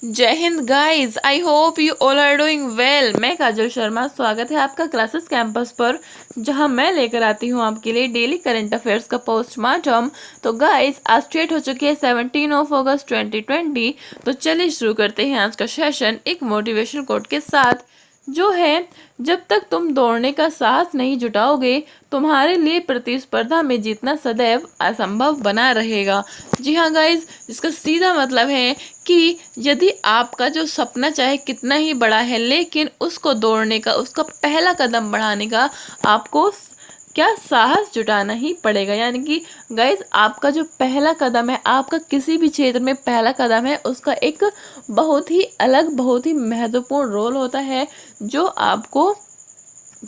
जय हिंद guys, I hope you all are doing well. मैं काजल शर्मा, स्वागत है आपका क्लासेस कैंपस पर, जहां मैं लेकर आती हूं आपके लिए डेली करंट अफेयर्स का पोस्टमार्टम। तो गाइस, आज डेट हो चुकी है 17 अगस्त 2020। तो चलिए शुरू करते हैं आज का सेशन एक मोटिवेशनल कोट के साथ, जो है, जब तक तुम दौड़ने का साहस नहीं जुटाओगे, तुम्हारे लिए प्रतिस्पर्धा में जीतना सदैव असंभव बना रहेगा। जी हाँ गाइज, इसका सीधा मतलब है कि यदि आपका जो सपना चाहे कितना ही बड़ा है, लेकिन उसको दौड़ने का, उसका पहला कदम बढ़ाने का आपको क्या साहस जुटाना ही पड़ेगा। यानी कि गाइज, आपका जो पहला कदम है, आपका किसी भी क्षेत्र में पहला कदम है, उसका एक बहुत ही अलग, बहुत ही महत्वपूर्ण रोल होता है, जो आपको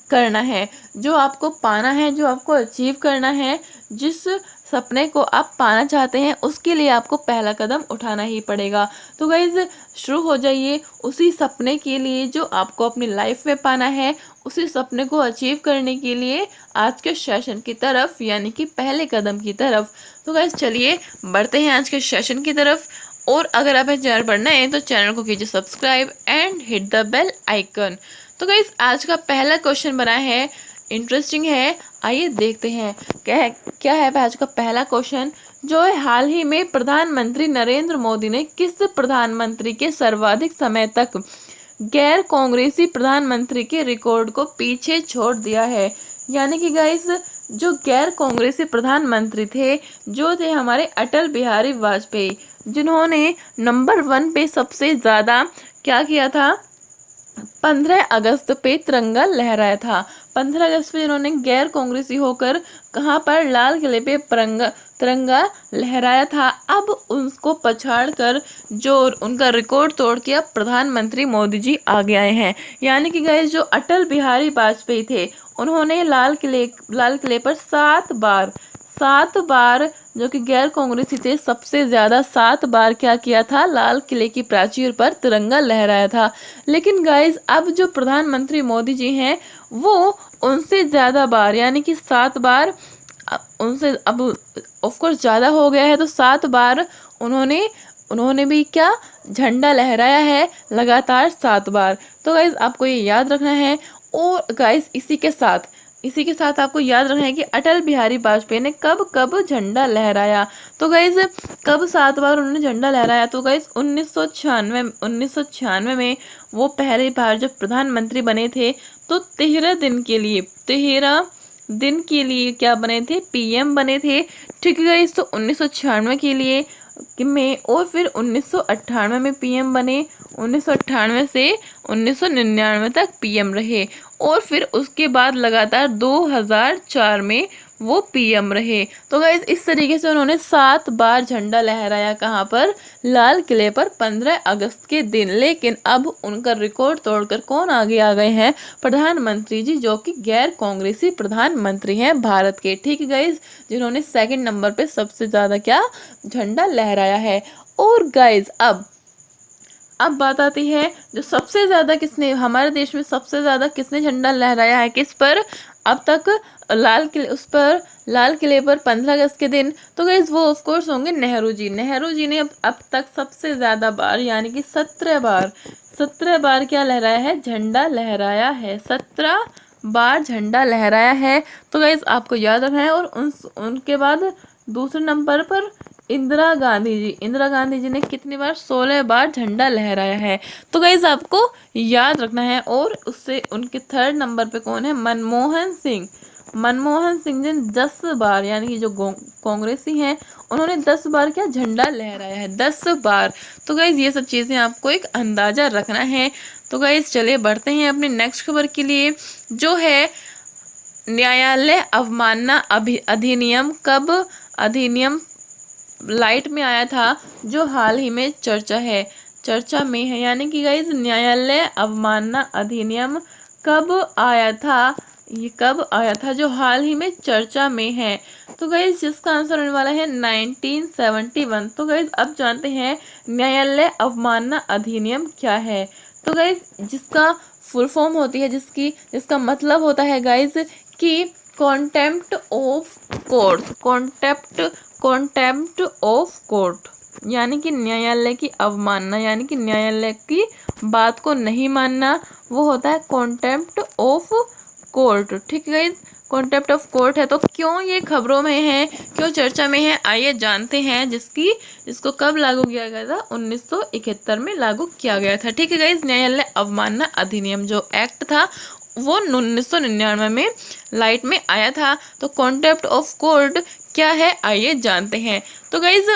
करना है, जो आपको पाना है, जो आपको अचीव करना है। जिस सपने को आप पाना चाहते हैं, उसके लिए आपको पहला कदम उठाना ही पड़ेगा। तो गाइज, शुरू हो जाइए उसी सपने के लिए जो आपको अपनी लाइफ में पाना है, उसी सपने को अचीव करने के लिए आज के सेशन की तरफ, यानी कि पहले कदम की तरफ। तो गाइज, चलिए बढ़ते हैं आज के सेशन की तरफ। और अगर आप चैनल पर नए हैं तो चैनल को कीजिए subscribe and hit the bell icon. तो गाइस, आज का पहला क्वेश्चन बना है, इंटरेस्टिंग है, आइए देखते हैं क्या है आज का पहला क्वेश्चन, जो है, हाल ही में प्रधानमंत्री नरेंद्र मोदी ने किस प्रधानमंत्री के सर्वाधिक समय तक गैर कांग्रेसी प्रधानमंत्री के रिकॉर्ड को पीछे छोड़ दिया है। यानी कि गाइस, जो गैर कांग्रेसी प्रधानमंत्री थे, जो थे हमारे अटल बिहारी वाजपेयी, जिन्होंने नंबर 1 पे सबसे ज्यादा क्या किया था, 15 अगस्त पे तिरंगा लहराया था। 15 अगस्त पे जिन्होंने गैर कांग्रेसी होकर कहाँ पर, लाल किले पे तिरंगा लहराया था। अब उसको पछाड़ कर जो उनका रिकॉर्ड तोड़ के अब प्रधानमंत्री मोदी जी आगे आए हैं। यानी कि गाइस, जो अटल बिहारी वाजपेयी थे, उन्होंने लाल किले पर 7 बार, जो कि गैर कांग्रेसी थे, सबसे ज्यादा 7 बार क्या किया था, लाल किले की प्राचीर पर तिरंगा लहराया था। लेकिन गाइज, अब जो प्रधानमंत्री मोदी जी हैं, वो उनसे ज्यादा बार, यानी कि 7 बार, उनसे अब ऑफ कोर्स ज्यादा हो गया है, तो 7 बार उन्होंने उन्होंने भी क्या, झंडा लहराया है, लगातार 7 बार। तो गाइज, आपको ये याद रखना है। और गाइज, इसी के साथ आपको याद रखना है कि अटल बिहारी वाजपेयी ने कब कब झंडा लहराया। तो गाइज, कब 7 बार उन्होंने झंडा लहराया, तो गाइज 1996 में वो पहली बार जब प्रधानमंत्री बने थे, तो 13 दिन के लिए क्या बने थे, पीएम बने थे। ठीक है गाइज, तो 1996 के लिए में, और फिर 1998 में पीएम बने, 1998 से 1999 तक पीएम रहे, और फिर उसके बाद लगातार 2004 में वो पीएम रहे। तो गाइज, इस तरीके से उन्होंने 7 बार झंडा लहराया, कहाँ पर, लाल किले पर 15 अगस्त के दिन। लेकिन अब उनका रिकॉर्ड तोड़कर कौन आगे आ गए हैं, प्रधानमंत्री जी, जो कि गैर कांग्रेसी प्रधानमंत्री हैं भारत के। ठीक है गाइज, जिन्होंने सेकंड नंबर पे सबसे ज्यादा क्या, झंडा लहराया है। और गाइज, अब बात आती है, जो सबसे ज्यादा किसने, हमारे देश में सबसे ज्यादा किसने झंडा लहराया है, किस पर, अब तक, लाल किले पर 15 अगस्त के दिन। तो गाइस, वो ऑफ कोर्स होंगे नेहरू जी। नेहरू जी ने अब तक सबसे ज्यादा बार, यानी कि 17 बार क्या लहराया है, झंडा लहराया है, 17 बार झंडा लहराया है। तो गाइस, आपको याद रखना है। और उनके बाद दूसरे नंबर पर इंदिरा गांधी जी ने कितनी बार, 16 बार झंडा लहराया है। तो गाइज, आपको याद रखना है। और उससे उनके थर्ड नंबर पे कौन है, मनमोहन सिंह जी 10 बार, यानी कि जो कांग्रेसी हैं, उन्होंने 10 बार क्या, झंडा लहराया है, 10 बार। तो गाइज, ये सब चीजें आपको एक अंदाजा रखना है। तो गाइज, चलिए बढ़ते हैं अपनी नेक्स्ट खबर के लिए, जो है, न्यायालय अवमानना अधिनियम लाइट में आया था, जो हाल ही में चर्चा में है। यानी कि गाइज, न्यायालय अवमानना अधिनियम कब आया था, ये कब आया था, जो हाल ही में चर्चा में है। तो गाइज, जिसका आंसर होने वाला है 1971। तो गाइज, अब जानते हैं न्यायालय अवमानना अधिनियम क्या है। तो गाइज, जिसका फुल फॉर्म होती है, जिसका मतलब होता है गाइज, कि कॉन्टेम्प्ट ऑफ कोर्ट। यानी कि न्यायालय की अवमानना, यानी कि न्यायालय की बात को नहीं मानना, वो होता है कॉन्टेम्प्ट ऑफ कोर्ट। ठीक है गाइस, कॉन्टेम्प्ट ऑफ कोर्ट है। तो क्यों ये खबरों में है, क्यों चर्चा में है, आइए जानते हैं। इसको कब लागू किया गया था? 1971 में लागू किया गया था। ठीक है गाइस, न्यायालय अवमानना अधिनियम जो एक्ट था वो 1999 में लाइट में आया था। तो कॉन्टेम्प्ट ऑफ कोर्ट क्या है, आइए जानते हैं। तो गाइस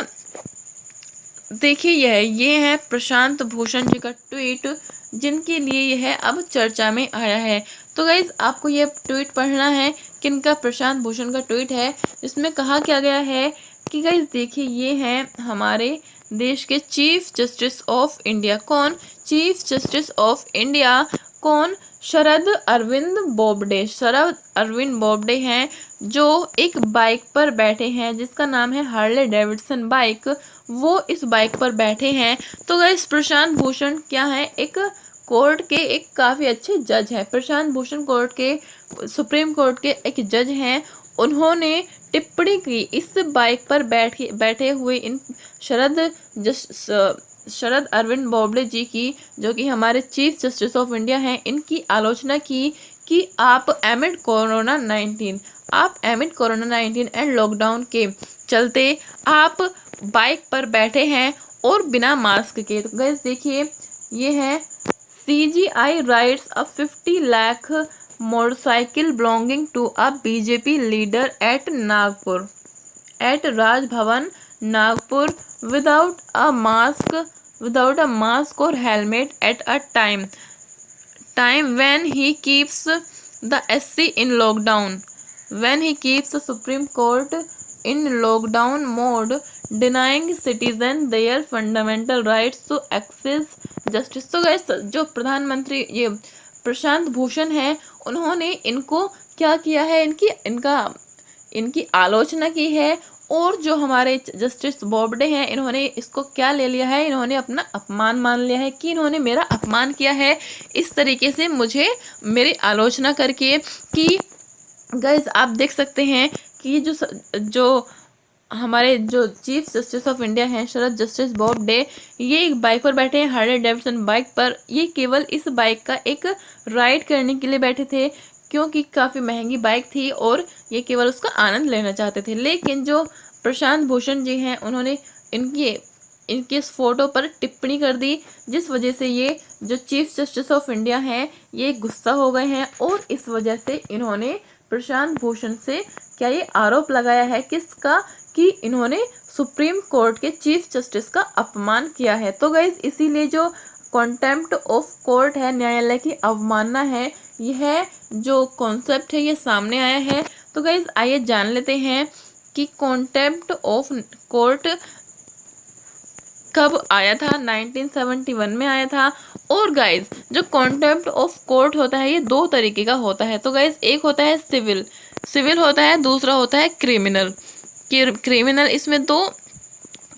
देखिए, ये है प्रशांत भूषण जी का ट्वीट, जिनके लिए यह अब चर्चा में आया है। तो गाइज आपको ये ट्वीट पढ़ना है, किनका? प्रशांत भूषण का ट्वीट है, जिसमें कहा क्या गया है कि गाइज देखिए, ये हैं हमारे देश के चीफ जस्टिस ऑफ इंडिया। कौन? चीफ जस्टिस ऑफ इंडिया कौन? शरद अरविंद बोबडे। शरद अरविंद बोबडे हैं, जो एक बाइक पर बैठे हैं जिसका नाम है हार्ले डेविडसन बाइक। वो इस बाइक पर बैठे हैं। तो गाइस प्रशांत भूषण क्या है? एक कोर्ट के एक काफ़ी अच्छे जज हैं। प्रशांत भूषण कोर्ट के, सुप्रीम कोर्ट के एक जज हैं। उन्होंने टिप्पणी की इस बाइक पर बैठे हुए इन शरद अरविंद बोबडे जी की, जो कि हमारे चीफ जस्टिस ऑफ इंडिया हैं। इनकी आलोचना की कि आप एमिड कोरोना 19 एंड लॉकडाउन के चलते आप बाइक पर बैठे हैं और बिना मास्क के। तो गाइस देखिए, ये है CGI writes a 50 lakh motorcycle belonging to a BJP leader at Raj Bhavan Nagpur without a mask और helmet at a time when he keeps the SC in lockdown, when he keeps the Supreme Court in lockdown mode, denying citizens their fundamental rights to access justice। तो guys जो प्रधानमंत्री ये प्रशांत भूषण है, उन्होंने इनको क्या किया है, इनकी आलोचना की है। और जो हमारे जस्टिस बोबडे हैं, इन्होंने इसको क्या ले लिया है, इन्होंने अपना अपमान मान लिया है कि इन्होंने मेरा अपमान किया है इस तरीके से मुझे मेरी आलोचना करके। कि गाइज आप देख सकते हैं कि जो हमारे जो चीफ जस्टिस ऑफ इंडिया हैं शरद जस्टिस बोबडे, ये एक बाइक पर बैठे हैं, हार्ले डेविडसन बाइक पर। ये केवल इस बाइक का एक राइड करने के लिए बैठे थे, क्योंकि काफ़ी महंगी बाइक थी और ये केवल उसका आनंद लेना चाहते थे। लेकिन जो प्रशांत भूषण जी हैं, उन्होंने इनकी इस फोटो पर टिप्पणी कर दी, जिस वजह से ये जो चीफ जस्टिस ऑफ इंडिया हैं, ये गुस्सा हो गए हैं। और इस वजह से इन्होंने प्रशांत भूषण से क्या ये आरोप लगाया है, किसका? कि इन्होंने सुप्रीम कोर्ट के चीफ जस्टिस का अपमान किया है। तो गाइज इसीलिए जो कॉन्टेम्प्ट ऑफ कोर्ट है, न्यायालय की अवमानना है, यह जो कॉन्सेप्ट है ये सामने आया है। तो गाइज आइए जान लेते हैं कि कॉन्टेम्प्ट ऑफ कोर्ट कब आया था? 1971 में आया था। और गाइज जो कॉन्टेम्प्ट ऑफ कोर्ट होता है, ये दो तरीके का होता है। तो गाइज एक होता है सिविल होता है, दूसरा होता है क्रिमिनल। इसमें दो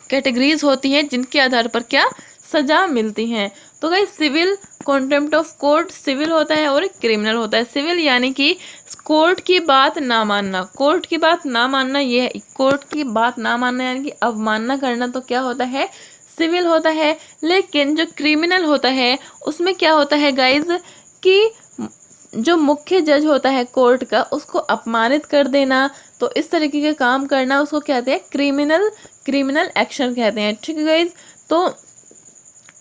कैटेगरीज होती हैं जिनके आधार पर क्या सजा मिलती हैं। तो guys civil contempt of court civil होता है और क्रिमिनल होता है। सिविल यानी कि कोर्ट की बात ना मानना, कोर्ट की बात ना मानना, ये कोर्ट की बात ना मानना यानी कि अवमानना करना, तो क्या होता है? सिविल होता है। लेकिन जो क्रिमिनल होता है उसमें क्या होता है गाइज कि जो मुख्य जज होता है कोर्ट का, उसको अपमानित कर देना, तो इस तरीके के काम करना, उसको कहते हैं क्रिमिनल एक्शन कहते हैं। ठीक है गाइज, तो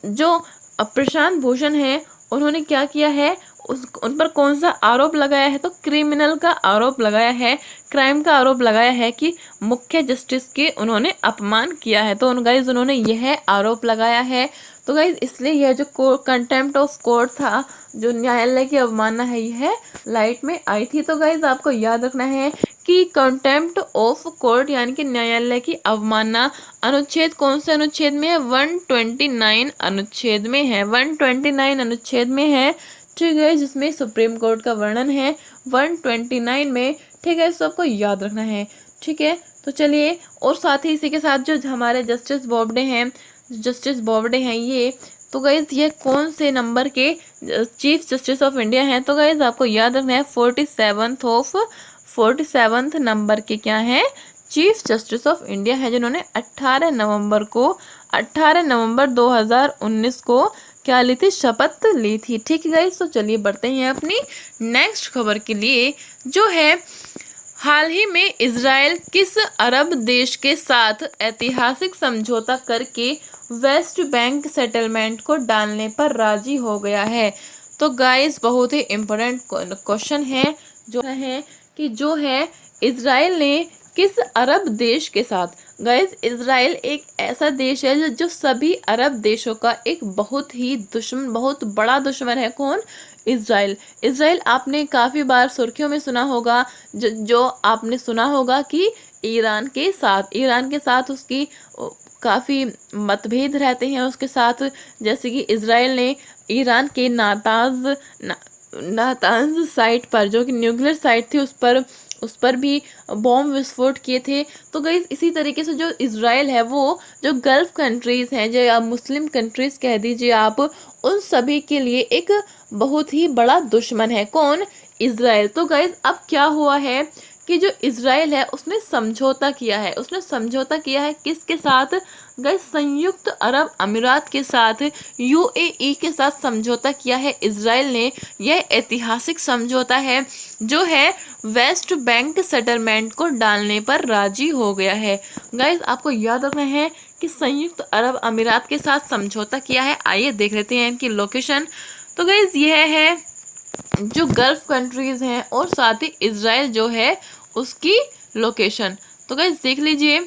जो प्रशांत भूषण है, उन्होंने क्या किया है, उन पर कौन सा आरोप लगाया है? तो क्रिमिनल का आरोप लगाया है, क्राइम का आरोप लगाया है कि मुख्य जस्टिस के उन्होंने अपमान किया है। तो गाइज उन्होंने यह आरोप लगाया है। तो गाइज इसलिए यह जो कंटेम्प्ट ऑफ कोर्ट था, जो न्यायालय की अवमानना है, यह लाइट में आई थी। तो गाइज आपको याद रखना है कि कंटेम्प्ट ऑफ कोर्ट यानी कि न्यायालय की अवमानना अनुच्छेद कौन से अनुच्छेद में है? 129 अनुच्छेद में है। 129 अनुच्छेद में है। ठीक है, जिसमें सुप्रीम कोर्ट का वर्णन है 129 में। ठीक है, इसको आपको याद रखना है। ठीक है, तो चलिए, और साथ ही इसी के साथ जो हमारे जस्टिस बोबडे हैं ये, तो गाइज ये कौन से नंबर के चीफ जस्टिस ऑफ इंडिया हैं? तो गाइज आपको याद रखना है 47th नंबर के क्या हैं? चीफ जस्टिस ऑफ इंडिया हैं, जिन्होंने 18 नवंबर 2019 को क्या ली थी, शपथ ली थी। ठीक है गाइस, तो चलिए बढ़ते हैं अपनी नेक्स्ट खबर के लिए, जो है हाल ही में इजराइल किस अरब देश के साथ ऐतिहासिक समझौता करके वेस्ट बैंक सेटलमेंट को डालने पर राजी हो गया है। तो गाइस बहुत ही इम्पोर्टेंट क्वेश्चन है, जो है इजराइल ने किस अरब देश के साथ। गाइस इजराइल एक ऐसा देश है जो सभी अरब देशों का एक बहुत बड़ा दुश्मन है। कौन? इजराइल। इजराइल आपने काफ़ी बार सुर्खियों में सुना होगा, जो आपने सुना होगा कि ईरान के साथ उसकी काफ़ी मतभेद रहते हैं उसके साथ। जैसे कि इजराइल ने ईरान के नातांज साइट पर, जो कि न्यूक्लियर साइट थी, उस पर भी बॉम्ब विस्फोट किए थे। तो गाइस इसी तरीके से जो इजराइल है, वो जो गल्फ कंट्रीज़ हैं, जो आप मुस्लिम कंट्रीज़ कह दीजिए आप, उन सभी के लिए एक बहुत ही बड़ा दुश्मन है। कौन? इजराइल। तो गाइस अब क्या हुआ है कि जो इजराइल है उसने समझौता किया है किसके साथ? गाइस संयुक्त अरब अमीरात के साथ, यूएई के साथ समझौता किया है इजराइल ने। यह ऐतिहासिक समझौता है, जो है वेस्ट बैंक सेटलमेंट को डालने पर राजी हो गया है। गाइस आपको याद रखना है कि संयुक्त अरब अमीरात के साथ समझौता किया है। आइए देख लेते हैं इनकी लोकेशन। तो गाइस यह है जो गल्फ कंट्रीज हैं और साथ ही इजराइल जो है उसकी लोकेशन। तो गाइस देख लीजिए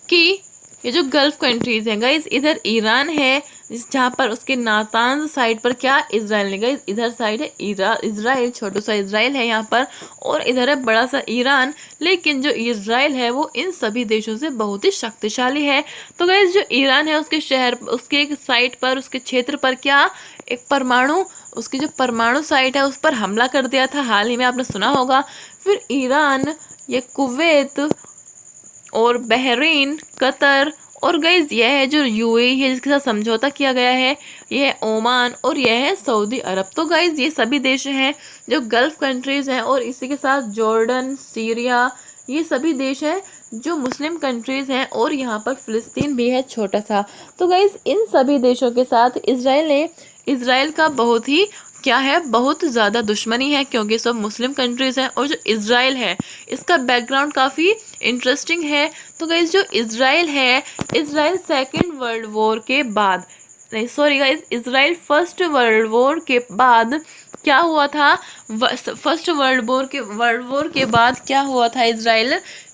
कि ये जो गल्फ कंट्रीज हैं, गाइस इधर ईरान है, जहाँ पर उसके नातांज साइड पर क्या इजराइल ने। गाइस इधर साइड है इजराइल, छोटा सा इजराइल है यहाँ पर, और इधर है बड़ा सा ईरान। लेकिन जो इजराइल है वो इन सभी देशों से बहुत ही शक्तिशाली है। तो गाइस जो ईरान है उसके एक साइड पर, उसके क्षेत्र पर क्या एक उसकी जो परमाणु साइट है उस पर हमला कर दिया था, हाल ही में आपने सुना होगा। फिर ईरान, ये कुवैत और बहरीन, कतर, और गाइस यह है जो यूएई है जिसके साथ समझौता किया गया है, यह है ओमान, और यह है सऊदी अरब। तो गाइस ये सभी देश हैं जो गल्फ कंट्रीज हैं, और इसी के साथ जॉर्डन, सीरिया, ये सभी देश हैं जो मुस्लिम कंट्रीज हैं, और यहाँ पर फिलिस्तीन भी है छोटा सा। तो गाइस इन सभी देशों के साथ इजराइल का बहुत ज़्यादा दुश्मनी है, क्योंकि सब मुस्लिम कंट्रीज़ हैं। और जो इजराइल है इसका बैकग्राउंड काफ़ी इंटरेस्टिंग है। तो गाइस जो इजराइल है, इजराइल सेकेंड वर्ल्ड वॉर के बाद, नहीं sorry guys, Israel first world war के बाद क्या हुआ था? फर्स्ट वर्ल्ड वॉर के बाद क्या हुआ था?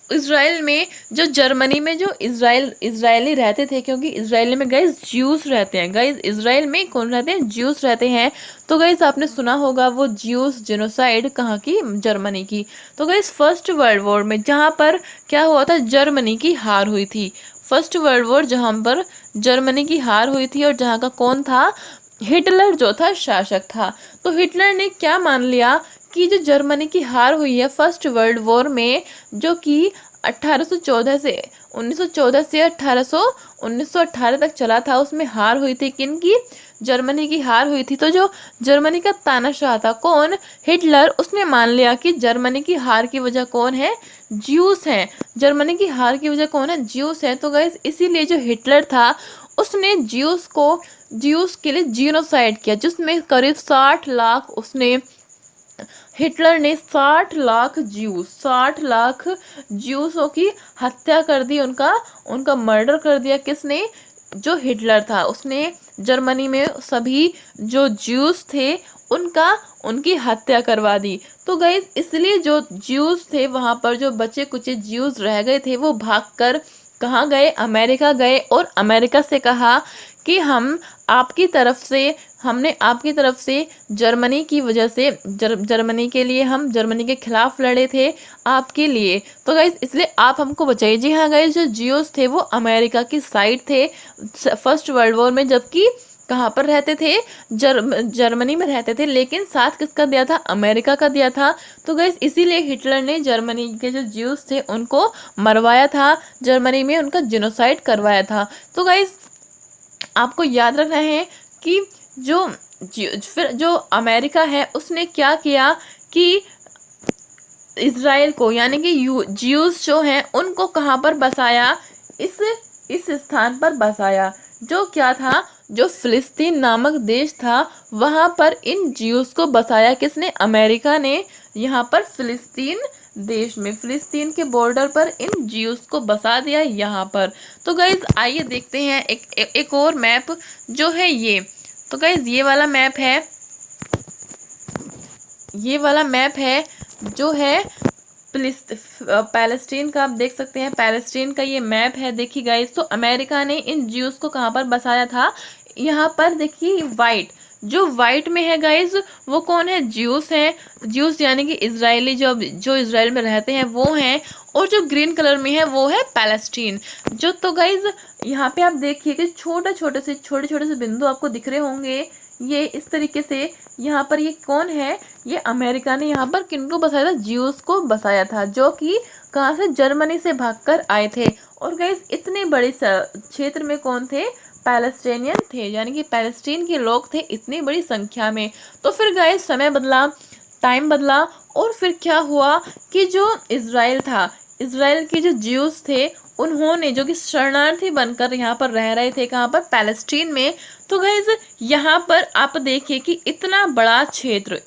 इजराइल में जो जर्मनी में जो इजरायली रहते थे, क्योंकि इजराइल में गाइस ज्यूस रहते हैं। गाइस इजराइल में कौन रहते हैं? ज्यूस रहते हैं। तो गाइस आपने सुना होगा वो ज्यूस जेनोसाइड कहाँ की? जर्मनी की। तो गाइस फर्स्ट वर्ल्ड वॉर में जहाँ पर क्या हुआ था? जर्मनी की हार हुई थी। फर्स्ट वर्ल्ड वॉर जहाँ पर जर्मनी की हार हुई थी, और जहाँ का कौन था? हिटलर जो था शासक था। तो हिटलर ने क्या मान लिया कि जो जर्मनी की हार हुई है फर्स्ट वर्ल्ड वॉर में, जो कि 1814 से 1914 से 1918 तक चला था, उसमें हार हुई थी। किनकी? जर्मनी की हार हुई थी। तो जो जर्मनी का तानाशाह था, कौन? हिटलर, उसने मान लिया कि जर्मनी की हार की वजह कौन है? ज्यूस हैं। जर्मनी की हार की वजह कौन है? ज्यूस है। तो गाइस इसीलिए जो हिटलर था उसने ज्यूस के लिए जीनोसाइड किया, जिसमें करीब 60 लाख हिटलर ने 60 लाख ज्यूसों की हत्या कर दी, उनका मर्डर कर दिया। किसने? जो हिटलर था, उसने जर्मनी में सभी जो ज्यूस थे उनकी हत्या करवा दी। तो गाइस इसलिए जो ज्यूस थे वहाँ पर, जो बचे कुछ ज्यूस रह गए थे, वो भागकर कहाँ गए? अमेरिका गए, और अमेरिका से कहा कि हमने आपकी तरफ से जर्मनी की वजह से जर्मनी के लिए, हम जर्मनी के खिलाफ लड़े थे आपके लिए। तो गाइस इसलिए आप हमको बचाइए। जी हाँ गाइस, जो जियोस थे वो अमेरिका की साइड थे फर्स्ट वर्ल्ड वॉर में, जबकि कहाँ पर रहते थे? जर्मनी में रहते थे। लेकिन साथ किसका दिया था? अमेरिका का दिया था। तो गाइस इसीलिए हिटलर ने जर्मनी के जो ज्यूस थे उनको मरवाया था, जर्मनी में उनका जेनोसाइड करवाया था। तो गाइस आपको याद रखना है कि फिर जो अमेरिका है उसने क्या किया कि इज़राइल को यानी कि ज्यूस जो हैं उनको कहाँ पर बसाया, इस इस स्थान पर बसाया, जो क्या था, जो फिलिस्तीन नामक देश था, वहाँ पर इन ज्यूस को बसाया किसने, अमेरिका ने। यहाँ पर फिलिस्तीन देश में, फिलिस्तीन के बॉर्डर पर इन ज्यूस को बसा दिया यहाँ पर। तो गाइज आइए देखते हैं एक और मैप जो है ये। तो गाइज ये वाला मैप है, ये वाला मैप है जो है पैलेस्टीन का। आप देख सकते हैं पैलेस्टीन का ये मैप है। देखिए गाइस, तो अमेरिका ने इन ज्यूस को कहाँ पर बसाया था, यहाँ पर देखिए वाइट, जो वाइट में है गाइस वो कौन है, ज्यूस है। ज्यूस यानी कि इजरायली, जो इजराइल में रहते हैं वो हैं। और जो ग्रीन कलर में है वो है पैलेस्टीन। जो तो गाइस यहाँ पे आप देखिए कि छोटे छोटे से बिंदु आपको दिख रहे होंगे, ये इस तरीके से। यहाँ पर ये कौन है, ये अमेरिका ने यहाँ पर किनको बसाया था, ज्यूस को बसाया था, जो कि कहाँ से, जर्मनी से भागकर आए थे। और गाइस इतने बड़े क्षेत्र में कौन थे, पैलेस्टीनियन थे, यानी कि पैलेस्टीन के लोग थे इतनी बड़ी संख्या में। तो फिर गाइस समय बदला, टाइम बदला, और फिर क्या हुआ कि जो इजराइल था, इजराइल के जो ज्यूस थे, उन्होंने, जो कि शरणार्थी बनकर यहाँ पर रह रहे थे, कहाँ पर, पैलेस्टीन में। तो गाइज यहाँ पर आप देखिए कि इतना बड़ा क्षेत्र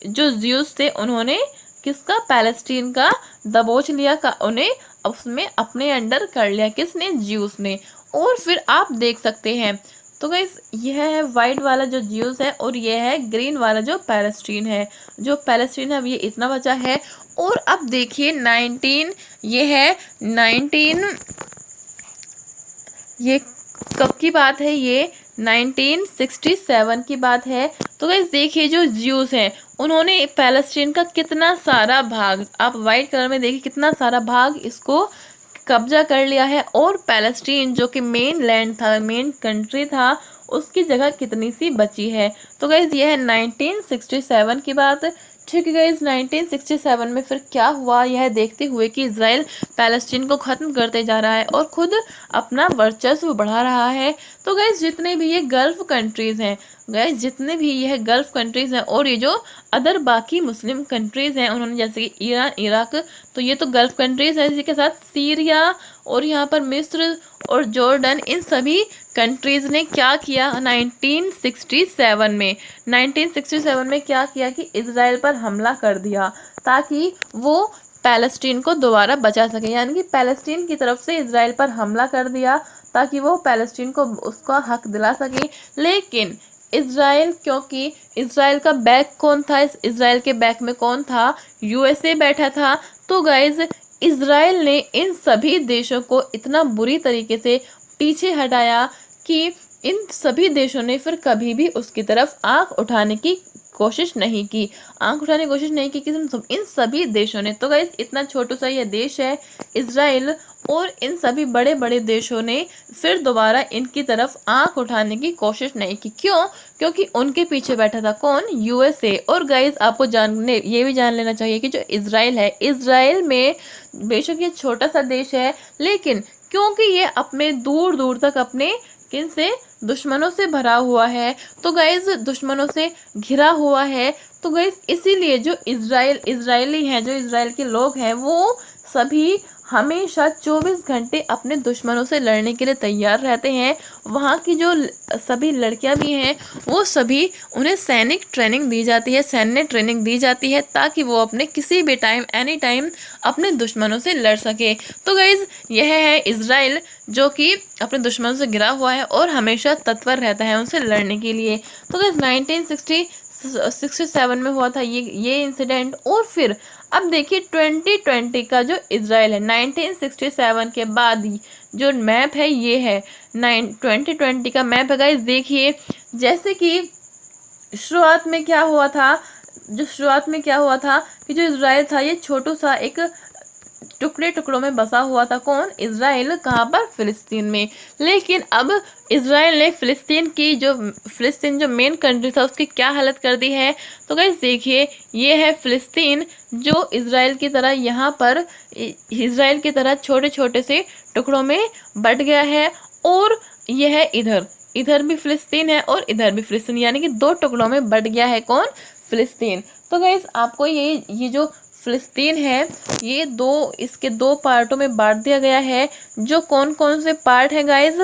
जो ज्यूस थे उन्होंने किसका, पैलेस्टीन का दबोच लिया, का उन्हें उसमें अपने अंडर कर लिया, किसने, ज्यूस ने। और फिर आप देख सकते हैं, तो गाइस यह है वाइट वाला जो ज्यूस है, और यह है ग्रीन वाला जो पैलेस्टीन है। जो पैलेस्टीन है अब ये इतना बचा है। और अब देखिए 19, ये है 19, ये कब की बात है, ये 1967 की बात है। तो गाइस देखिए जो ज्यूस हैं उन्होंने पैलेस्टीन का कितना सारा भाग, आप वाइट कलर में देखिए, कितना सारा भाग इसको कब्जा कर लिया है। और पैलेस्टीन जो कि मेन लैंड था, मेन कंट्री था, उसकी जगह कितनी सी बची है। तो गाइज ये है 1967 की बात। ठीक है गाइज, 1967 में फिर क्या हुआ, यह देखते हुए कि इजराइल पैलेस्टीन को ख़त्म करते जा रहा है और खुद अपना वर्चस्व बढ़ा रहा है। तो गाइज जितने भी ये गल्फ़ कंट्रीज़ हैं, गाइज जितने भी यह गल्फ़ कंट्रीज़ हैं, और ये जो अदर बाकी मुस्लिम कंट्रीज़ हैं, उन्होंने जैसे कि ईरान, इराक, तो ये तो गल्फ़ कंट्रीज़ हैं। इसी के साथ सीरिया, और यहाँ पर मिस्र और जॉर्डन, इन सभी कंट्रीज़ ने क्या किया 1967 में क्या किया कि इजराइल पर हमला कर दिया, ताकि वो पैलेस्टीन को दोबारा बचा सके। यानी कि पैलेस्टीन की तरफ से इजराइल पर हमला कर दिया ताकि वो पैलेस्टीन को उसका हक दिला सके। लेकिन इजराइल, क्योंकि इजराइल का बैक कौन था, इस इजराइल के बैक में कौन था, यूएसए बैठा था। तो गाइज इजराइल ने इन सभी देशों को इतना बुरी तरीके से पीछे हटाया कि इन सभी देशों ने फिर कभी भी उसकी तरफ आंख उठाने की कोशिश नहीं की, इन सभी देशों ने। तो गाइस इतना छोटा सा ये देश है इजराइल, और इन सभी बड़े बड़े देशों ने फिर दोबारा इनकी तरफ आंख उठाने की कोशिश नहीं की। क्यों? क्योंकि उनके पीछे बैठा था कौन, यूएसए। और गाइस आपको ये भी जान लेना चाहिए कि जो इजराइल है, इजराइल में बेशक ये छोटा सा देश है, लेकिन क्योंकि ये अपने दूर दूर तक अपने किन से, दुश्मनों से भरा हुआ है, तो गाइज दुश्मनों से घिरा हुआ है। तो गाइज इसीलिए जो इजरायली हैं, जो इजराइल के लोग हैं, वो सभी हमेशा 24 घंटे अपने दुश्मनों से लड़ने के लिए तैयार रहते हैं। वहाँ की जो सभी लड़कियां भी हैं, वो सभी, उन्हें सैन्य ट्रेनिंग दी जाती है ताकि वो अपने किसी भी टाइम, एनी टाइम अपने दुश्मनों से लड़ सके। तो गाइज यह है इजराइल, जो कि अपने दुश्मनों से घिरा हुआ है और हमेशा तत्पर रहता है उनसे लड़ने के लिए। तो गाइज 1967 में हुआ था ये इंसिडेंट। और फिर अब देखिए 2020 का जो इजराइल है, 1967 के बाद जो मैप है ये है 2020 का मैप है। गाइस देखिए, जैसे कि शुरुआत में क्या हुआ था कि जो इजराइल था ये छोटू सा एक टुकड़ों में बसा हुआ था। कौन? इजराइल। कहाँ पर? फिलिस्तीन में। लेकिन अब इजराइल ने फिलिस्तीन जो मेन कंट्री था उसकी क्या हालत कर दी है। तो गाइस देखिए, ये है फिलिस्तीन, जो इजराइल की तरह यहाँ पर इजराइल की तरह छोटे छोटे से टुकड़ों में बट गया है। और यह है इधर भी फिलिस्तीन है और इधर भी फिलिस्तीन, यानी कि 2 टुकड़ों में बट गया है। कौन? फिलिस्तीन। तो गाइस आपको ये जो फिलिस्तीन है ये इसके दो पार्टों में बांट दिया गया है। जो कौन कौन से पार्ट है गाइस,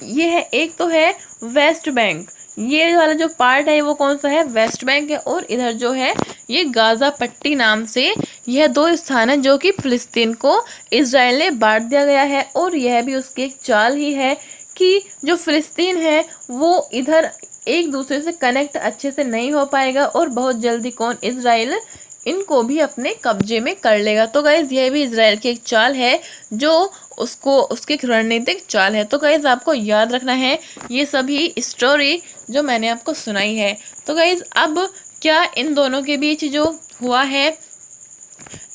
ये है, एक तो है वेस्ट बैंक, ये वाला जो पार्ट है वो कौन सा है, वेस्ट बैंक है। और इधर जो है ये गाजा पट्टी नाम से यह दो स्थान है जो कि फिलिस्तीन को इजराइल ने बांट दिया गया है। और यह भी उसकी एक चाल ही है कि जो फिलिस्तीन है वो इधर एक दूसरे से कनेक्ट अच्छे से नहीं हो पाएगा और बहुत जल्दी कौन, इजराइल इनको भी अपने कब्जे में कर लेगा। तो गाइज यह भी इजराइल की एक चाल है जो उसकी एक रणनीतिक चाल है। तो गाइज आपको याद रखना है ये सभी स्टोरी जो मैंने आपको सुनाई है। तो गाइज अब क्या इन दोनों के बीच जो हुआ है,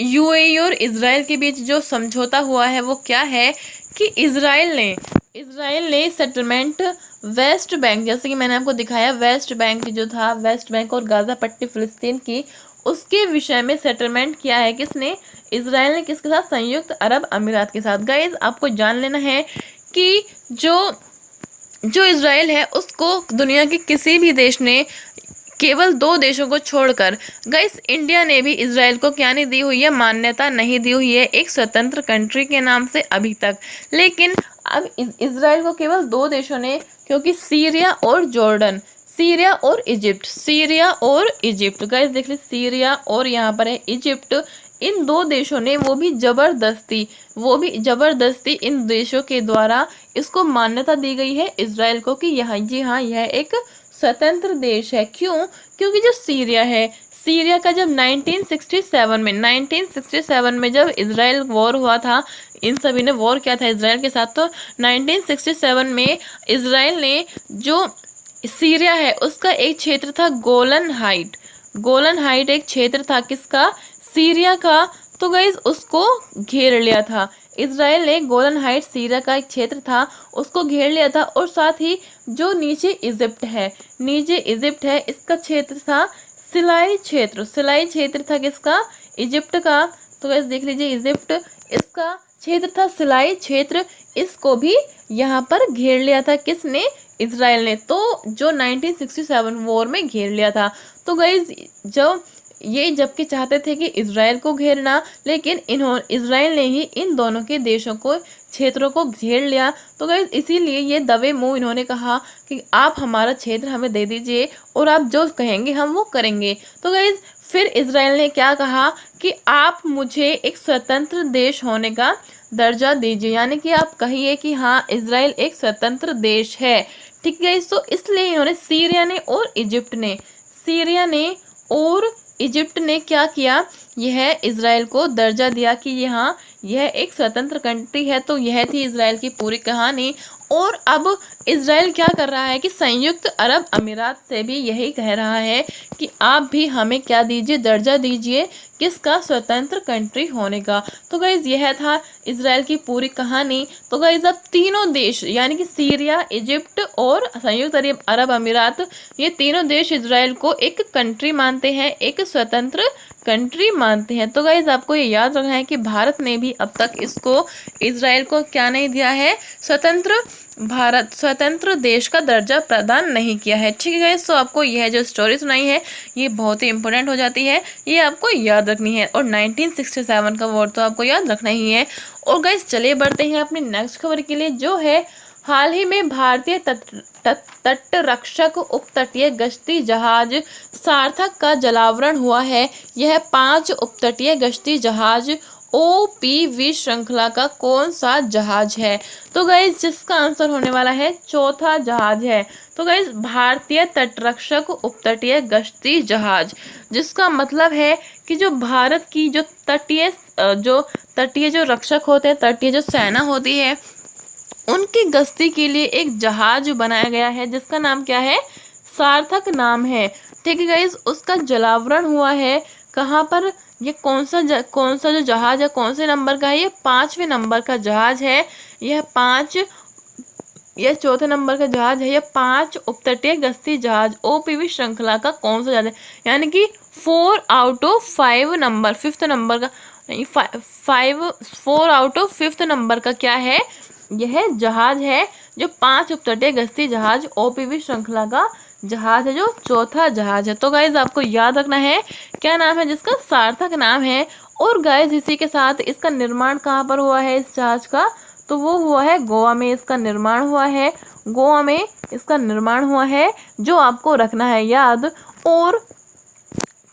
यूएई और इजराइल के बीच जो समझौता हुआ है वो क्या है कि इजराइल ने सेटलमेंट वेस्ट बैंक, जैसे कि मैंने आपको दिखाया वेस्ट बैंक जो था, वेस्ट बैंक और गाजा पट्टी फिलिस्तीन की, उसके विषय में सेटलमेंट किया है। किसने, इजराइल ने। किसके साथ, संयुक्त अरब अमीरात के साथ। गाइज आपको जान लेना है कि जो इजराइल है उसको दुनिया के किसी भी देश ने, केवल दो देशों को छोड़कर, गाइस इंडिया ने भी इजराइल को क्या नहीं दी हुई है, मान्यता नहीं दी हुई है एक स्वतंत्र कंट्री के नाम से अभी तक। लेकिन अब इजराइल को केवल दो देशों ने, क्योंकि सीरिया और जॉर्डन, सीरिया और इजिप्ट, गाइस देख लीजिए, सीरिया और यहाँ पर है इजिप्ट, इन दो देशों ने वो भी जबरदस्ती इन देशों के द्वारा इसको मान्यता दी गई है इजराइल को कि यह, जी हाँ, यह एक स्वतंत्र देश है। क्यों, क्योंकि जो सीरिया है, सीरिया का जब 1967 में जब इजराइल वॉर हुआ था, इन सभी ने वॉर किया था इजराइल के साथ, तो 1967 में इजराइल ने जो सीरिया है उसका एक क्षेत्र था गोलन हाइट एक क्षेत्र था किसका, सीरिया का। तो गाइस उसको घेर लिया था इजराइल ने, गोलन हाइट सीरिया का एक क्षेत्र था, उसको घेर लिया था। और साथ ही जो नीचे इजिप्ट है इसका क्षेत्र था सिलाई क्षेत्र था किसका, इजिप्ट का। तो गाइस देख लीजिए, इजिप्ट इसका क्षेत्र था सिलाई क्षेत्र, इसको भी यहाँ पर घेर लिया था किसने, इजराइल ने। तो जो 1967 वॉर में घेर लिया था। तो गाइस जबकि चाहते थे कि इजराइल को घेरना, लेकिन इजराइल ने ही इन दोनों के देशों को, क्षेत्रों को घेर लिया। तो गाइस इसीलिए ये दबे मुंह इन्होंने कहा कि आप हमारा क्षेत्र हमें दे दीजिए और आप जो कहेंगे हम वो करेंगे। तो गाइस फिर इजराइल ने क्या कहा कि आप मुझे एक स्वतंत्र देश होने का दर्जा दीजिए, यानी कि आप कहिए कि हाँ इजराइल एक स्वतंत्र देश है, ठीक है। तो इसलिए इन्होंने सीरिया और इजिप्ट ने क्या किया, यह इजराइल को दर्जा दिया कि यहाँ यह एक स्वतंत्र कंट्री है। तो यह थी इजराइल की पूरी कहानी। और अब इजराइल क्या कर रहा है कि संयुक्त अरब अमीरात से भी यही कह रहा है कि आप भी हमें क्या दीजिए, दर्जा दीजिए, किसका, स्वतंत्र कंट्री होने का। तो गाइज यह था इजराइल की पूरी कहानी। तो गाइज अब तीनों देश यानी कि सीरिया, इजिप्ट और संयुक्त अरब अमीरात, ये तीनों देश इजराइल को एक कंट्री मानते हैं, एक स्वतंत्र कंट्री मानते हैं। तो गाइज आपको ये याद रखना है कि भारत ने भी अब तक इजराइल को क्या नहीं दिया है, स्वतंत्र देश का दर्जा प्रदान नहीं किया है, ठीक है गाइज। तो आपको यह जो स्टोरी सुनाई है ये बहुत ही इंपॉर्टेंट हो जाती है, ये आपको याद रखनी है। और 1967 का वॉर तो आपको याद रखना ही है। और गाइज चलिए बढ़ते हैं अपनी नेक्स्ट खबर के लिए, जो है हाल ही में भारतीय तटरक्षक उपतटीय गश्ती जहाज सार्थक का जलावरण हुआ है। यह 5 उपतटीय गश्ती जहाज OPV श्रृंखला का कौन सा जहाज है। तो गाइज जिसका आंसर होने वाला है चौथा जहाज है। तो गाइज भारतीय तटरक्षक उपतटीय गश्ती जहाज, जिसका मतलब है कि जो भारत की जो तटीय जो रक्षक होते हैं, तटीय जो सेना होती है, उनकी गश्ती के लिए एक जहाज बनाया गया है जिसका नाम क्या है, सार्थक नाम है, ठीक है गाइज। उसका जलावरण हुआ है कहाँ पर, ये कौन सा जो जहाज है, कौन से नंबर का है, ये 5वें नंबर का जहाज है। यह चौथे नंबर का जहाज है। यह 5 उपतटीय गश्ती जहाज OPV श्रृंखला का कौन सा जहाज है, यानी कि 4 out of 5 number, 5th number का, 4 आउट ऑफ 5th नंबर का क्या है, यह जहाज है जो 5 उपतटीय गश्ती जहाज OPV श्रृंखला का जहाज है जो चौथा जहाज है। तो गाइज आपको याद रखना है क्या नाम है जिसका, सार्थक नाम है। और गाइज इसी के साथ इसका निर्माण कहाँ पर हुआ है इस जहाज का, तो वो हुआ है गोवा में इसका निर्माण हुआ है, गोवा में इसका निर्माण हुआ है, जो आपको रखना है याद। और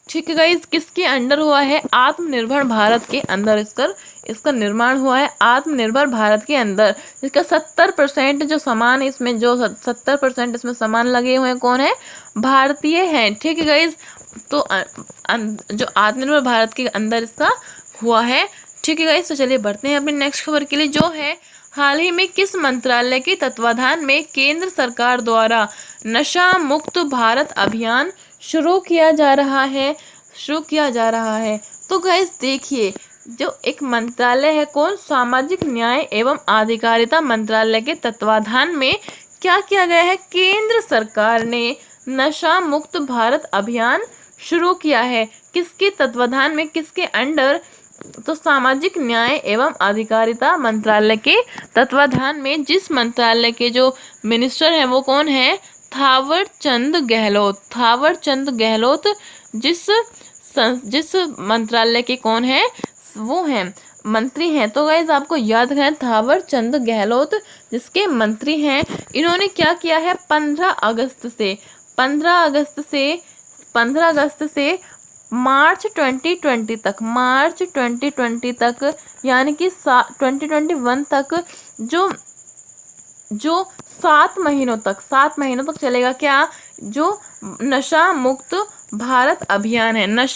ठीक है गाइस, किसके अंडर हुआ है, आत्मनिर्भर भारत के अंदर इसका निर्माण हुआ है, आत्मनिर्भर भारत के अंदर। इसका 70% जो सामान इसमें, जो 70% इसमें सामान लगे हुए हैं कौन है, भारतीय हैं। ठीक है गाइस, तो जो आत्मनिर्भर भारत के अंदर इसका हुआ है। ठीक है गाइस, तो चलिए बढ़ते हैं अपनी नेक्स्ट खबर के लिए, जो है हाल ही में किस मंत्रालय के तत्वाधान में केंद्र सरकार द्वारा नशा मुक्त भारत अभियान शुरू किया जा रहा है। तो गाइस देखिए, जो एक मंत्रालय है कौन, सामाजिक न्याय एवं अधिकारिता मंत्रालय के तत्वाधान में क्या किया गया है, केंद्र सरकार ने नशा मुक्त भारत अभियान शुरू किया है। किसके तत्वाधान में, किसके अंडर, तो सामाजिक न्याय एवं अधिकारिता मंत्रालय के तत्वाधान में। जिस मंत्रालय के जो मिनिस्टर हैं वो कौन है, थावर चंद गहलोत जिस मंत्रालय के कौन है, वो हैं मंत्री हैं। तो गाइज आपको याद रखना है, थावर चंद गहलोत जिसके मंत्री हैं, इन्होंने क्या किया है, 15 अगस्त से मार्च 2020 तक यानी कि 2021 तक जो 7 महीनों तक चलेगा क्या, जो नशा मुक्त भारत अभियान है,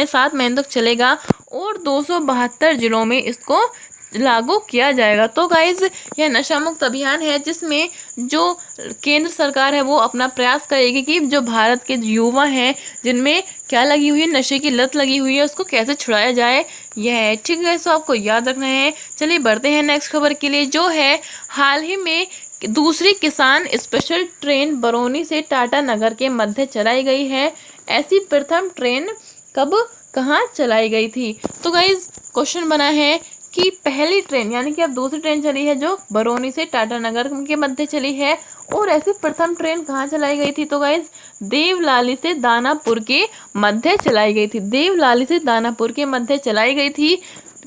7 महीने तक चलेगा और 272 जिलों में इसको लागू किया जाएगा। तो गाइज यह नशा मुक्त अभियान है जिसमें जो केंद्र सरकार है वो अपना प्रयास करेगी कि जो भारत के युवा हैं जिनमें क्या लगी हुई है, नशे की लत लगी हुई है, उसको कैसे छुड़ाया जाए, यह है। ठीक है, तो आपको याद रखना है। चलिए बढ़ते हैं नेक्स्ट खबर के लिए, जो है हाल ही में दूसरी किसान स्पेशल ट्रेन बरौनी से टाटानगर के मध्य चलाई गई है। ऐसी प्रथम ट्रेन कब कहाँ चलाई गई थी। तो गाइज क्वेश्चन बना है कि पहली ट्रेन यानी कि अब दूसरी ट्रेन चली है जो बरौनी से टाटानगर के मध्य चली है, और ऐसी प्रथम ट्रेन कहाँ चलाई गई थी। तो गाइज देवलाली से दानापुर के मध्य चलाई गई थी।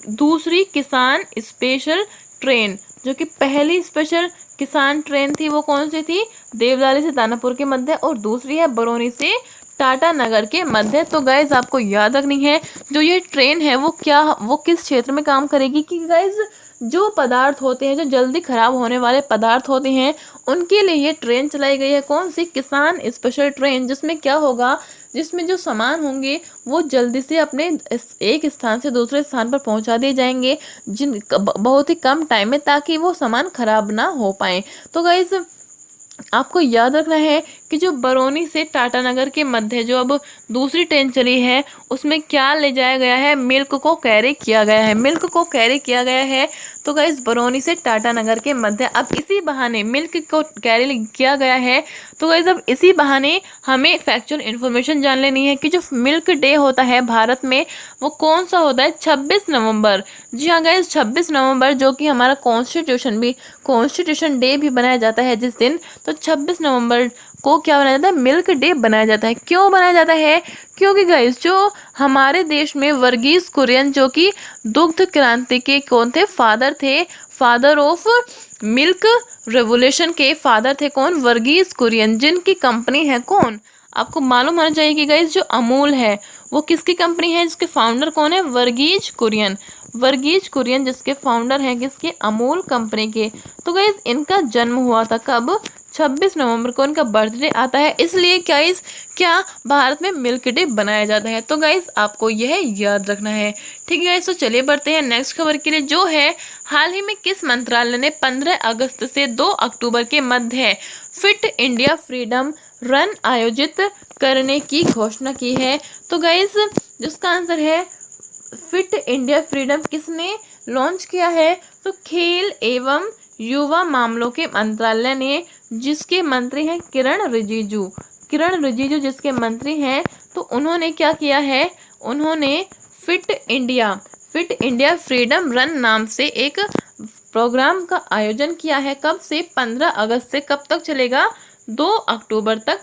दूसरी किसान स्पेशल ट्रेन, जो कि पहली स्पेशल किसान ट्रेन थी वो कौन सी थी, देवलाली से दानापुर के मध्य, और दूसरी है बरौनी से टाटानगर के मध्य। तो गाइज आपको याद रखनी है, जो ये ट्रेन है वो किस क्षेत्र में काम करेगी, कि गाइज जो पदार्थ होते हैं, जो जल्दी खराब होने वाले पदार्थ होते हैं, उनके लिए ये ट्रेन चलाई गई है। कौन सी, किसान स्पेशल ट्रेन, जिसमें क्या होगा, जिसमें जो सामान होंगे वो जल्दी से अपने एक स्थान से दूसरे स्थान पर पहुंचा दिए जाएंगे, बहुत ही कम टाइम में, ताकि वो सामान खराब ना हो पाए। तो गाइज आपको याद रखना है कि जो बरौनी से टाटानगर के मध्य जो अब दूसरी ट्रेन चली है, उसमें क्या ले जाया गया है, मिल्क को कैरी किया गया है। तो गाइस बरौनी से टाटानगर के मध्य अब इसी बहाने मिल्क को कैरी किया गया है। तो गाइस अब इसी बहाने हमें फैक्चुअल इन्फॉर्मेशन जान लेनी है कि जो मिल्क डे होता है भारत में वो कौन सा होता है, 26 नवंबर। जी हाँ गाइस, 26 नवंबर, जो कि हमारा कॉन्स्टिट्यूशन डे भी बनाया जाता है जिस दिन। तो 26 नवंबर को क्या बनाया जाता है, मिल्क डे बनाया जाता है। क्यों बनाया जाता है, क्योंकि गाइस जो हमारे देश में वर्गीज कुरियन, जो कि दुग्ध क्रांति के कौन थे, फादर ऑफ मिल्क रेवोल्यूशन के फादर थे कौन, वर्गीज कुरियन, जिनकी कंपनी है कौन, आपको मालूम होना चाहिए कि गाइस जो अमूल है वो किसकी कंपनी है, जिसके फाउंडर कौन है, वर्गीज कुरियन जिसके फाउंडर हैं किसके, अमूल कंपनी के। तो गाइस इनका जन्म हुआ था कब, 26 नवंबर को इनका बर्थडे आता है, इसलिए गाइस क्या भारत में मिल्क डे बनाया जाता है। तो गाइस आपको यह याद रखना है। ठीक है गाइस, तो चलिए बढ़ते हैं नेक्स्ट खबर के लिए, जो है हाल ही में किस मंत्रालय ने 15 अगस्त से 2 अक्टूबर के मध्य फिट इंडिया फ्रीडम रन आयोजित करने की घोषणा की है। तो गाइस जिसका आंसर है फिट इंडिया फ्रीडम किसने लॉन्च किया है, तो खेल एवं युवा मामलों के मंत्रालय ने, जिसके मंत्री हैं किरण रिजिजू जिसके मंत्री हैं। तो उन्होंने क्या किया है, उन्होंने फिट इंडिया फ्रीडम रन नाम से एक प्रोग्राम का आयोजन किया है। कब से, 15 अगस्त से कब तक चलेगा, 2 अक्टूबर तक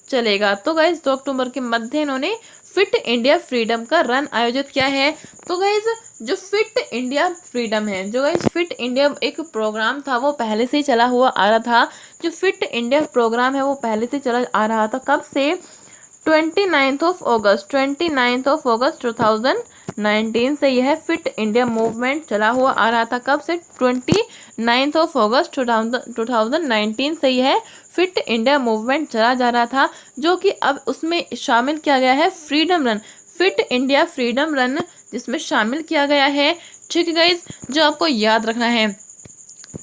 चलेगा। तो गाइज 2 अक्टूबर के मध्य इन्होंने फिट इंडिया फ्रीडम का रन आयोजित किया है। तो गाइज जो फिट इंडिया फ्रीडम है, जो गाइज फिट इंडिया एक प्रोग्राम था वो पहले से ही चला हुआ आ रहा था। जो फिट इंडिया प्रोग्राम है वो पहले से चला आ रहा था, कब से? 29 अगस्त 2019 से यह फिट इंडिया मूवमेंट चला हुआ आ रहा था। कब से? 29 अगस्त 2019 से यह फिट इंडिया मूवमेंट चला जा रहा था, जो कि अब उसमें शामिल किया गया है freedom run, fit India freedom run, जिसमें शामिल किया गया है। ठीक है गाइज, जो आपको याद रखना है,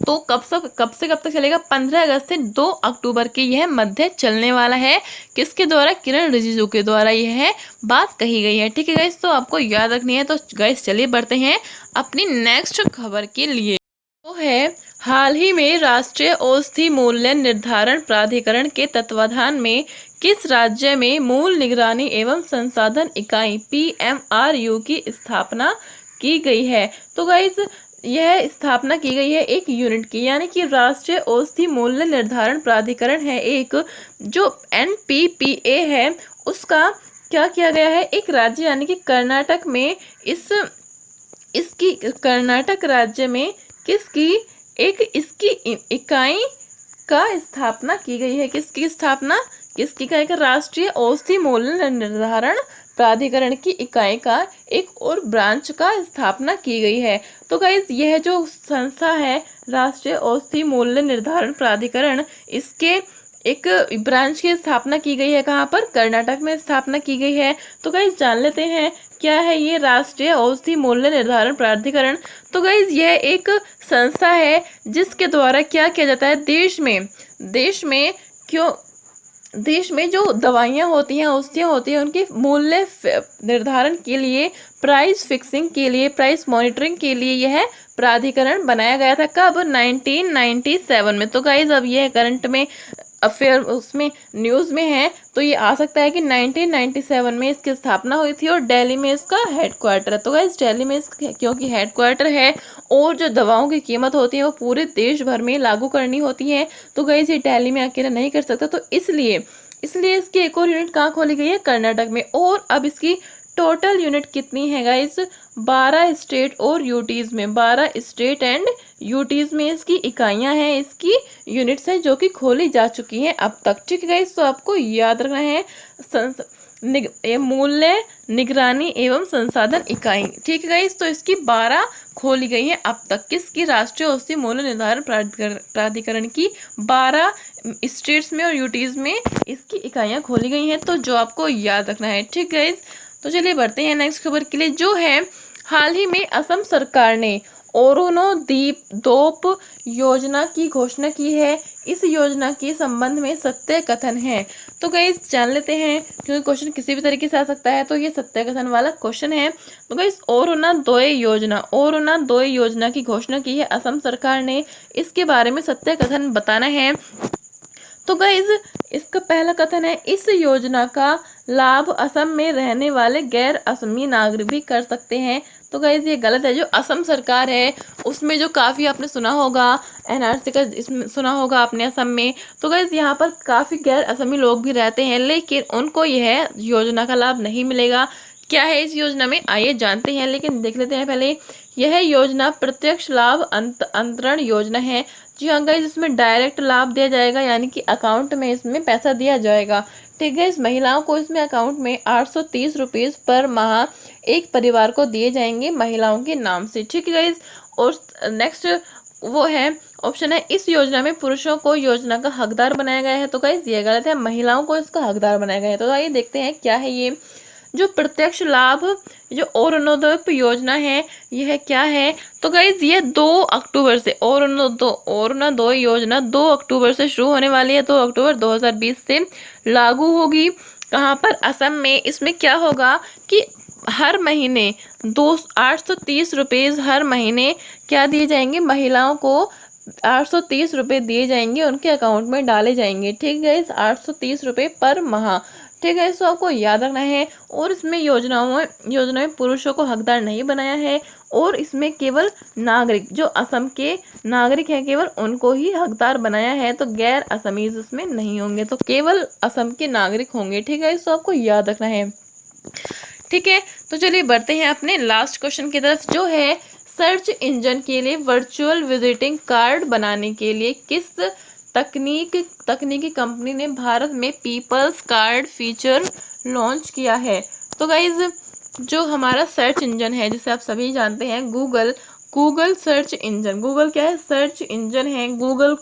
तो कब से कब तक चलेगा? 15 अगस्त से 2 अक्टूबर के यह मध्य चलने वाला है। किसके द्वारा? किरण रिजिजू के द्वारा यह बात कही गई है। ठीक है गाइस, तो आपको याद रखनी है। तो गाइस चलिए बढ़ते हैं अपनी नेक्स्ट खबर के लिए। तो है, हाल ही में राष्ट्रीय औषधि मूल्य निर्धारण प्राधिकरण के तत्वाधान में किस राज्य में मूल निगरानी एवं संसाधन इकाई PMRU की स्थापना की गई है? तो गाइस यह स्थापना की गई है एक यूनिट की, यानी कि राष्ट्रीय औषधि मूल्य निर्धारण प्राधिकरण है एक, जो NPPA है, उसका क्या किया गया है? एक राज्य यानी कि कर्नाटक में इसकी कर्नाटक राज्य में किसकी एक इसकी इकाई का स्थापना की गई है। किसकी स्थापना? किसकी इकाई का? राष्ट्रीय औषधि मूल्य निर्धारण प्राधिकरण की इकाई का एक और ब्रांच का स्थापना की गई है। तो गाइज यह जो संस्था है राष्ट्रीय औषधि मूल्य निर्धारण प्राधिकरण, इसके एक ब्रांच की स्थापना की गई है। कहाँ पर? कर्नाटक में स्थापना की गई है। तो गाइज जान लेते हैं क्या है ये राष्ट्रीय औषधि मूल्य निर्धारण प्राधिकरण। तो गाइज यह एक संस्था है जिसके द्वारा क्या किया जाता है? देश में जो दवाइयाँ होती हैं, औषधियाँ होती हैं, उनके मूल्य निर्धारण के लिए, प्राइस फिक्सिंग के लिए, प्राइस मॉनिटरिंग के लिए यह प्राधिकरण बनाया गया था। कब? 1997 में। तो गाइज अब यह करंट में अफेयर उसमें न्यूज़ में है, तो ये आ सकता है कि 1997 में इसकी स्थापना हुई थी और दिल्ली में इसका हेडक्वार्टर है। तो गाइस दिल्ली में इसका क्योंकि हेडक्वार्टर है और जो दवाओं की कीमत होती है वो पूरे देश भर में लागू करनी होती है, तो गाइस ये दिल्ली में अकेला नहीं कर सकता। तो इसलिए इसकी एक और यूनिट कहाँ खोली गई है? कर्नाटक में। और अब इसकी टोटल यूनिट कितनी है गाइस? 12 स्टेट और यूटीज में, 12 स्टेट एंड यूटीज में इसकी इकाइयां हैं, इसकी यूनिट्स हैं जो कि खोली जा चुकी हैं अब तक। ठीक है गाइस, तो आपको याद रखना है मूल्य निगरानी एवं संसाधन इकाई। ठीक है गाइस, तो इसकी 12 खोली गई हैं अब तक। किसकी? राष्ट्रीय औषधि मूल्य निर्धारण प्राधिकरण की 12 स्टेट्स में और यूटीज में इसकी इकाइयां खोली गई हैं, तो जो आपको याद रखना है। ठीक गाइस, तो चलिए बढ़ते हैं नेक्स्ट खबर के लिए, जो है हाल ही में असम सरकार ने अरुणोदीप योजना की घोषणा की है। इस योजना के संबंध में सत्य कथन है। तो गाइस जान लेते हैं, क्योंकि क्वेश्चन किसी भी तरीके से आ सकता है, तो ये सत्य कथन वाला क्वेश्चन है। तो गाइस अरुणोदय योजना की घोषणा की है असम सरकार ने। इसके बारे में सत्य कथन बताना है। तो गाइज इसका पहला कथन है, इस योजना का लाभ असम में रहने वाले गैर असमी नागरिक भी कर सकते हैं। तो गाइज ये गलत है। जो असम सरकार है उसमें जो काफ़ी आपने सुना होगा NRC का, इसमें सुना होगा आपने असम में। तो गाइज यहाँ पर काफ़ी गैर असमी लोग भी रहते हैं, लेकिन उनको यह योजना का लाभ नहीं मिलेगा। क्या है इस योजना में, आइए जानते हैं, लेकिन देख लेते हैं पहले। यह योजना प्रत्यक्ष लाभ अंतरण योजना है। जी हाँ गाइस, इसमें डायरेक्ट लाभ दिया जाएगा, यानी कि अकाउंट में इसमें पैसा दिया जाएगा। ठीक है, इस महिलाओं को इसमें अकाउंट में 830 रुपीज़ पर माह एक परिवार को दिए जाएंगे महिलाओं के नाम से। ठीक है गाइस, और नेक्स्ट वो है ऑप्शन है, इस योजना में पुरुषों को योजना का हकदार बनाया गया है। तो गाइस ये गलत है, महिलाओं को इसका हकदार बनाया गया है। तो आइए देखते हैं क्या है ये जो प्रत्यक्ष लाभ, जो अरुणोदय योजना है, यह क्या है। तो गाइज ये 2 अक्टूबर से अरुणोदय योजना 2 अक्टूबर से शुरू होने वाली है। 2 अक्टूबर 2020 से लागू होगी। कहाँ पर? असम में। इसमें क्या होगा कि हर महीने 830 रुपीज़ हर महीने क्या दिए जाएंगे? महिलाओं को 830 रुपये दिए जाएंगे, उनके अकाउंट में डाले जाएंगे। ठीक है, 830 रुपये पर माह। ठीक है, इसको आपको याद रखना है। और इसमें योजना में पुरुषों को हकदार नहीं बनाया है, और इसमें केवल नागरिक जो असम के नागरिक हैं केवल उनको ही हकदार बनाया है, तो गैर असमीज उसमें नहीं होंगे, तो केवल असम के नागरिक होंगे। ठीक है, इसको आपको याद रखना है। ठीक है, तो चलिए बढ़ते हैं अपने लास्ट क्वेश्चन की तरफ, जो है सर्च इंजन के लिए वर्चुअल विजिटिंग कार्ड बनाने के लिए किस तकनीकी कंपनी ने भारत में पीपल्स कार्ड फीचर लॉन्च किया है। तो गाइज जो हमारा सर्च इंजन है, जिसे आप सभी जानते हैं, गूगल सर्च इंजन, गूगल क्या है, सर्च इंजन है। गूगल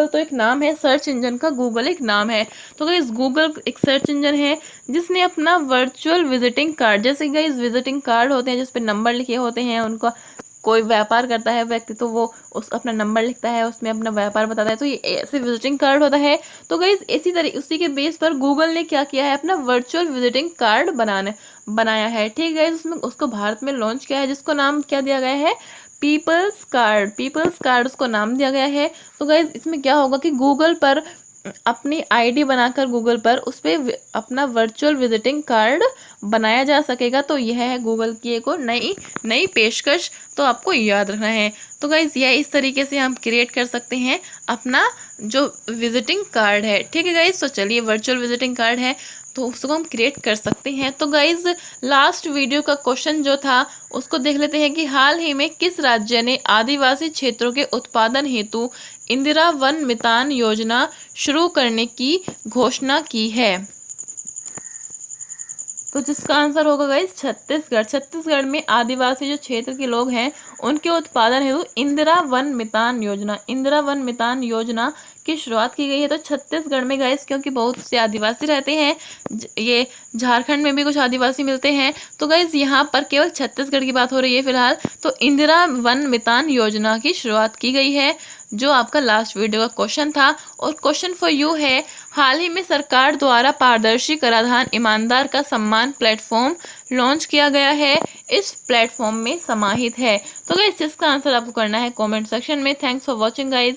तो एक नाम है, सर्च इंजन का गूगल एक नाम है। तो गाइस गूगल एक सर्च इंजन है जिसने अपना वर्चुअल विजिटिंग कार्ड, जैसे गाइस विजिटिंग कार्ड होते हैं जिस पे नंबर लिखे होते हैं, उनका कोई व्यापार करता है व्यक्ति तो वो उस अपना नंबर लिखता है, उसमें अपना व्यापार बताता है, तो ये ऐसे विजिटिंग कार्ड होता है। तो गाइस इसी तरह उसी के बेस पर गूगल ने क्या किया है, अपना वर्चुअल विजिटिंग कार्ड बनाया है। ठीक है, उसमें उसको भारत में लॉन्च किया है, जिसको नाम क्या दिया गया है, पीपल्स कार्ड उसको नाम दिया गया है। तो गाइज इसमें क्या होगा कि गूगल पर अपनी आईडी बनाकर गूगल पर उस पर अपना वर्चुअल विजिटिंग कार्ड बनाया जा सकेगा। तो यह है गूगल की एक और नई पेशकश, तो आपको याद रखना है। तो गाइज यह इस तरीके से हम क्रिएट कर सकते हैं अपना जो विजिटिंग कार्ड है। ठीक है गाइज, तो चलिए वर्चुअल विजिटिंग कार्ड है तो उसको हम क्रिएट कर सकते हैं। तो गाइज लास्ट वीडियो का क्वेश्चन जो था उसको देख लेते हैं कि हाल ही में किस राज्य ने आदिवासी क्षेत्रों के उत्पादन हेतु इंदिरा वन मितान योजना शुरू करने की घोषणा की है। तो जिसका आंसर होगा गाइस छत्तीसगढ़। छत्तीसगढ़ में आदिवासी जो क्षेत्र के लोग हैं उनके उत्पादन हेतु इंदिरा वन मितान योजना की शुरुआत की गई है। तो छत्तीसगढ़ में गाइस क्योंकि बहुत से आदिवासी रहते हैं, ये झारखंड में भी कुछ आदिवासी मिलते हैं, तो गाइस यहाँ पर केवल छत्तीसगढ़ की बात हो रही है फिलहाल। तो इंदिरा वन मितान योजना की शुरुआत की गई है, जो आपका लास्ट वीडियो का क्वेश्चन था। और क्वेश्चन फॉर यू है, हाल ही में सरकार द्वारा पारदर्शी कराधान ईमानदार का सम्मान प्लेटफॉर्म लॉन्च किया गया है, इस प्लेटफॉर्म में समाहित है। तो गाइस इसका आंसर आपको करना है कमेंट सेक्शन में। Thanks for watching guys.